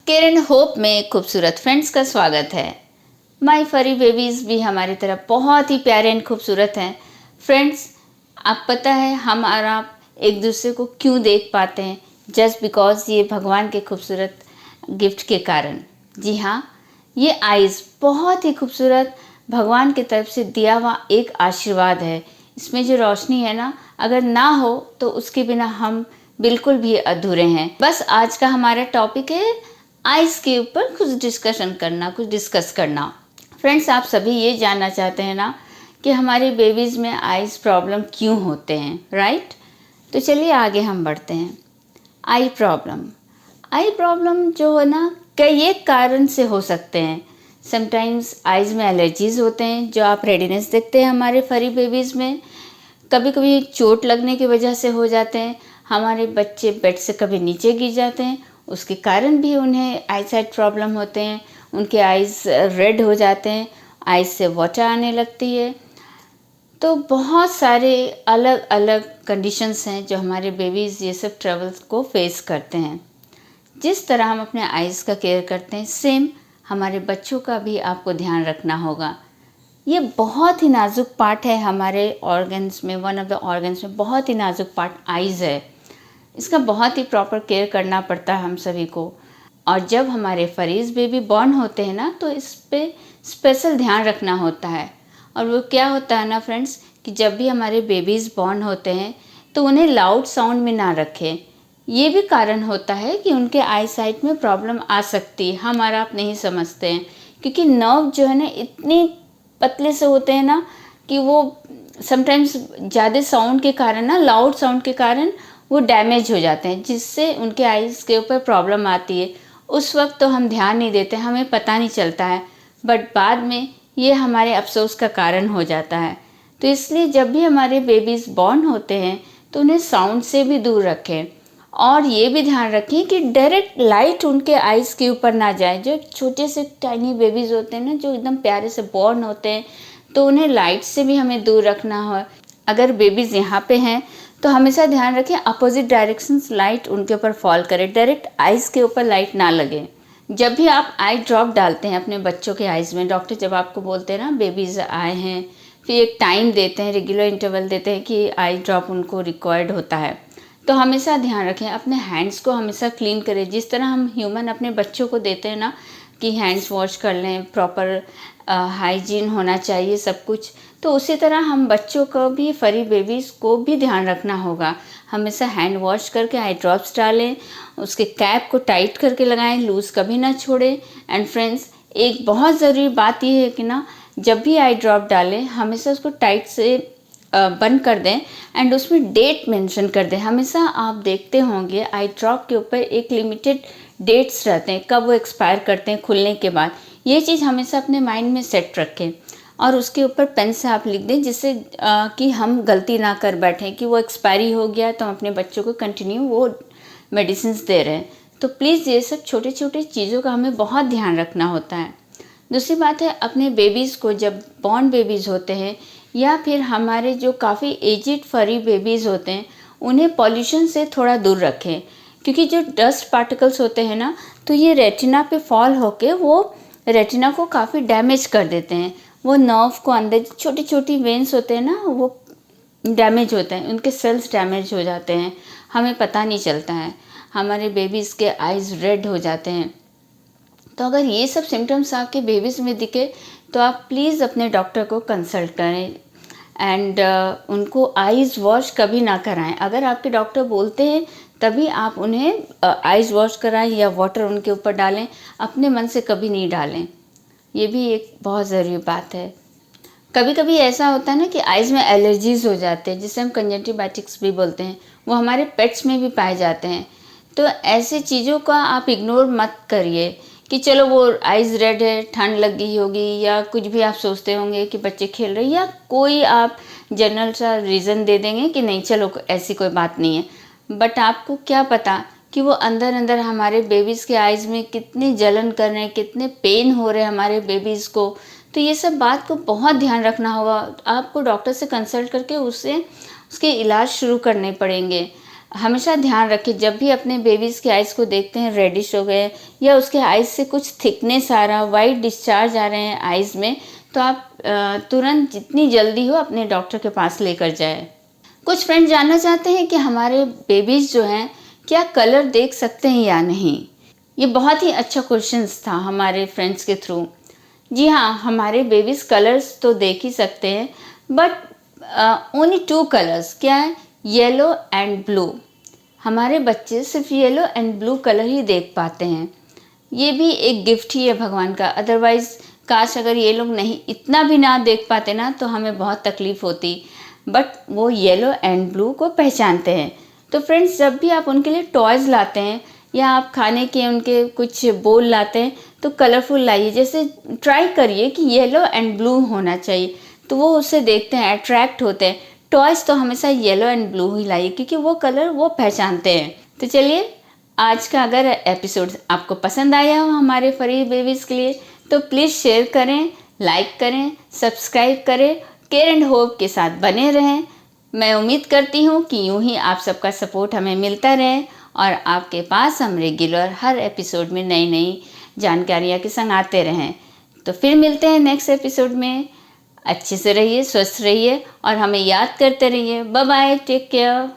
Care and hope में खूबसूरत friends का स्वागत है। माय फरी बेबीज़ भी हमारी तरह बहुत ही प्यारे एंड खूबसूरत हैं। फ्रेंड्स, आप पता है हम और आप एक दूसरे को क्यों देख पाते हैं? जस्ट बिकॉज ये भगवान के खूबसूरत गिफ्ट के कारण। जी हाँ, ये आइज़ बहुत ही खूबसूरत भगवान की तरफ से दिया हुआ एक आशीर्वाद है। इसमें जो रोशनी है ना, अगर ना हो तो उसके बिना हम बिल्कुल भी अधूरे हैं। बस आज का हमारा टॉपिक है आइज़ के ऊपर कुछ डिस्कस करना। फ्रेंड्स, आप सभी ये जानना चाहते हैं ना कि हमारे बेबीज़ में आइज़ प्रॉब्लम क्यों होते हैं, राइट? तो चलिए आगे हम बढ़ते हैं। आई प्रॉब्लम जो है ना, कई एक कारण से हो सकते हैं। समटाइम्स आइज़ में एलर्जीज़ होते हैं, जो आप रेडीनेस देखते हैं हमारे फरी बेबीज़ में। कभी कभी चोट लगने की वजह से हो जाते हैं। हमारे बच्चे बेड से कभी नीचे गिर जाते हैं, उसके कारण भी उन्हें आई साइट प्रॉब्लम होते हैं। उनके आइज़ रेड हो जाते हैं, आइज़ से वाटर आने लगती है। तो बहुत सारे अलग अलग कंडीशंस हैं जो हमारे बेबीज़ ये सब ट्रबल्स को फेस करते हैं। जिस तरह हम अपने आइज़ का केयर करते हैं, सेम हमारे बच्चों का भी आपको ध्यान रखना होगा। ये बहुत ही नाजुक पार्ट है हमारे ऑर्गन्स में, वन ऑफ द ऑर्गन्स में बहुत ही नाजुक पार्ट आइज़ है। इसका बहुत ही प्रॉपर केयर करना पड़ता है हम सभी को। और जब हमारे फरीज़ बेबी बॉर्न होते हैं ना, तो इस पे स्पेशल ध्यान रखना होता है। और वो क्या होता है ना फ्रेंड्स, कि जब भी हमारे बेबीज़ बॉर्न होते हैं तो उन्हें लाउड साउंड में ना रखें। ये भी कारण होता है कि उनके आई साइट में प्रॉब्लम आ सकती है, हम और आप नहीं समझते हैं। क्योंकि नर्व जो है ना, इतनी पतले से होते हैं ना कि वो समटाइम्स ज़्यादा साउंड के कारण ना, लाउड साउंड के कारण वो डैमेज हो जाते हैं, जिससे उनके आइज़ के ऊपर प्रॉब्लम आती है। उस वक्त तो हम ध्यान नहीं देते, हमें पता नहीं चलता है, बट बाद में ये हमारे अफसोस का कारण हो जाता है। तो इसलिए जब भी हमारे बेबीज़ बॉर्न होते हैं तो उन्हें साउंड से भी दूर रखें। और ये भी ध्यान रखें कि डायरेक्ट लाइट उनके आइज़ के ऊपर ना जाए। जो छोटे से टाइनी बेबीज़ होते हैं ना, जो एकदम प्यारे से बॉर्न होते हैं, तो उन्हें लाइट से भी हमें दूर रखना हो। अगर बेबीज़ यहाँ पे हैं तो हमेशा ध्यान रखें अपोजिट डायरेक्शंस लाइट उनके ऊपर फॉल करे, डायरेक्ट आइज़ के ऊपर लाइट ना लगे। जब भी आप आई ड्रॉप डालते हैं अपने बच्चों के आइज़ में, डॉक्टर जब आपको बोलते हैं ना बेबीज़ आए हैं, फिर एक टाइम देते हैं, रेगुलर इंटरवल देते हैं कि आई ड्रॉप उनको रिक्वायर्ड होता है, तो हमेशा ध्यान रखें अपने हैंड्स को हमेशा क्लीन करें। जिस तरह हम ह्यूमन अपने बच्चों को देते हैं ना कि हैंड्स वॉश कर लें, प्रॉपर हाइजीन होना चाहिए सब कुछ, तो उसी तरह हम बच्चों को भी, फरी बेबीज़ को भी ध्यान रखना होगा। हमेशा हैंड वॉश करके आई ड्रॉप्स डालें, उसके कैप को टाइट करके लगाएं, लूज़ कभी ना छोड़ें। एंड फ्रेंड्स, एक बहुत ज़रूरी बात यह है कि ना, जब भी आई ड्रॉप डालें हमेशा उसको टाइट से बंद कर दें एंड उसमें डेट मेंशन कर दें। हमेशा आप देखते होंगे आई ड्रॉप के ऊपर एक लिमिटेड डेट्स रहते हैं, कब वो एक्सपायर करते हैं खुलने के बाद। ये चीज़ हमेशा अपने माइंड में सेट रखें और उसके ऊपर पेन से आप लिख दें, जिससे कि हम गलती ना कर बैठें कि वो एक्सपायरी हो गया तो हम अपने बच्चों को कंटिन्यू वो मेडिसिन दे रहे हैं। तो प्लीज़ ये सब छोटे छोटे चीज़ों का हमें बहुत ध्यान रखना होता है। दूसरी बात है, अपने बेबीज़ को जब बॉर्न बेबीज़ होते हैं या फिर हमारे जो काफ़ी एजिड फरी बेबीज़ होते हैं, उन्हें पॉल्यूशन से थोड़ा दूर रखें। क्योंकि जो डस्ट पार्टिकल्स होते हैं ना, तो ये रेटिना पे फॉल होके वो रेटिना को काफ़ी डैमेज कर देते हैं। वो नर्व को अंदर छोटी छोटी वेन्स होते हैं ना, वो डैमेज होते हैं, उनके सेल्स डैमेज हो जाते हैं, हमें पता नहीं चलता है। हमारे बेबीज़ के आइज़ रेड हो जाते हैं। तो अगर ये सब सिम्टम्स आपके बेबीज़ में दिखे तो आप प्लीज़ अपने डॉक्टर को कंसल्ट करें एंड उनको आइज़ वॉश कभी ना कराएं। अगर आपके डॉक्टर बोलते हैं तभी आप उन्हें आइज़ वॉश कराएं या वाटर उनके ऊपर डालें, अपने मन से कभी नहीं डालें। ये भी एक बहुत ज़रूरी बात है। कभी कभी ऐसा होता है ना कि आइज़ में एलर्जीज़ हो जाते हैं, जिसे हम कंजक्टिवाइटिस भी बोलते हैं, वो हमारे पेट्स में भी पाए जाते हैं। तो ऐसे चीज़ों का आप इग्नोर मत करिए कि चलो वो आइज़ रेड है, ठंड लग गई होगी, या कुछ भी आप सोचते होंगे कि बच्चे खेल रहे हैं, या कोई आप जनरल सा रीज़न दे देंगे कि नहीं चलो ऐसी कोई बात नहीं है। बट आपको क्या पता कि वो अंदर अंदर हमारे बेबीज़ के आइज़ में कितनी जलन कर रहे हैं, कितने पेन हो रहे हैं हमारे बेबीज़ को। तो ये सब बात को बहुत ध्यान रखना होगा। आपको डॉक्टर से कंसल्ट करके उससे उसके इलाज शुरू करने पड़ेंगे। हमेशा ध्यान रखें, जब भी अपने बेबीज़ के आइज़ को देखते हैं रेडिश हो गए या उसके आइज़ से कुछ थिकनेस आ रहा, वाइट डिस्चार्ज आ रहे हैं आइज़ में, तो आप तुरंत जितनी जल्दी हो अपने डॉक्टर के पास लेकर जाए। कुछ फ्रेंड्स जानना चाहते हैं कि हमारे बेबीज़ जो हैं क्या कलर देख सकते हैं या नहीं। ये बहुत ही अच्छा क्वेश्चंस था हमारे फ्रेंड्स के थ्रू। जी हाँ, हमारे बेबीज़ कलर्स तो देख ही सकते हैं, बट ओनली 2 कलर्स। क्या है? Yellow and blue. हमारे बच्चे सिर्फ येलो एंड ब्लू कलर ही देख पाते हैं। ये भी एक गिफ्ट ही है भगवान का। अदरवाइज़ काश अगर ये लोग नहीं इतना भी ना देख पाते ना तो हमें बहुत तकलीफ़ होती, बट वो येलो एंड ब्लू को पहचानते हैं। तो फ्रेंड्स, जब भी आप उनके लिए टॉयज़ लाते हैं या आप खाने के उनके कुछ बोल लाते हैं तो कलरफुल लाइए। जैसे ट्राई करिए कि येलो एंड ब्लू होना चाहिए, तो वो उससे देखते हैं, अट्रैक्ट होते हैं। टॉयज़ तो हमेशा येलो एंड ब्लू ही लाइए क्योंकि वो कलर वो पहचानते हैं। तो चलिए, आज का अगर एपिसोड आपको पसंद आया हो हमारे फरी बेबीज़ के लिए, तो प्लीज़ शेयर करें, लाइक करें, सब्सक्राइब करें, केयर एंड होप के साथ बने रहें। मैं उम्मीद करती हूँ कि यूँ ही आप सबका सपोर्ट हमें मिलता रहे और आपके पास हम रेगुलर हर एपिसोड में नई नई जानकारियाँ के संग आते रहें। तो फिर मिलते हैं नेक्स्ट एपिसोड में। अच्छे से रहिए, स्वस्थ रहिए और हमें याद करते रहिए। Bye bye, take care.